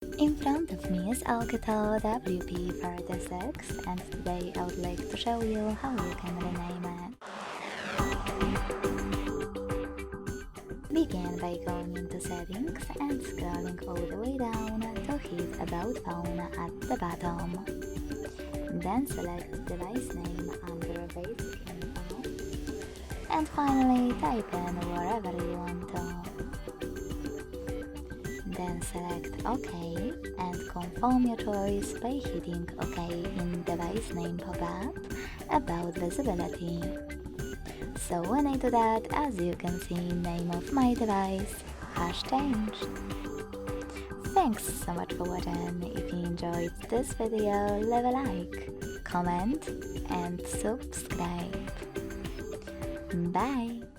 In front of me is OUKITEL WP36, and today I would like to show you how you can rename it. Begin by going into settings and scrolling all the way down to hit about phone at the bottom. Then select device name under basic info, and finally type in wherever you want to. Then select OK and confirm your choice by hitting OK in device name pop-up about visibility. So when I do that, as you can see, name of my device has changed. Thanks so much for watching. If you enjoyed this video, leave a like, comment and subscribe. Bye!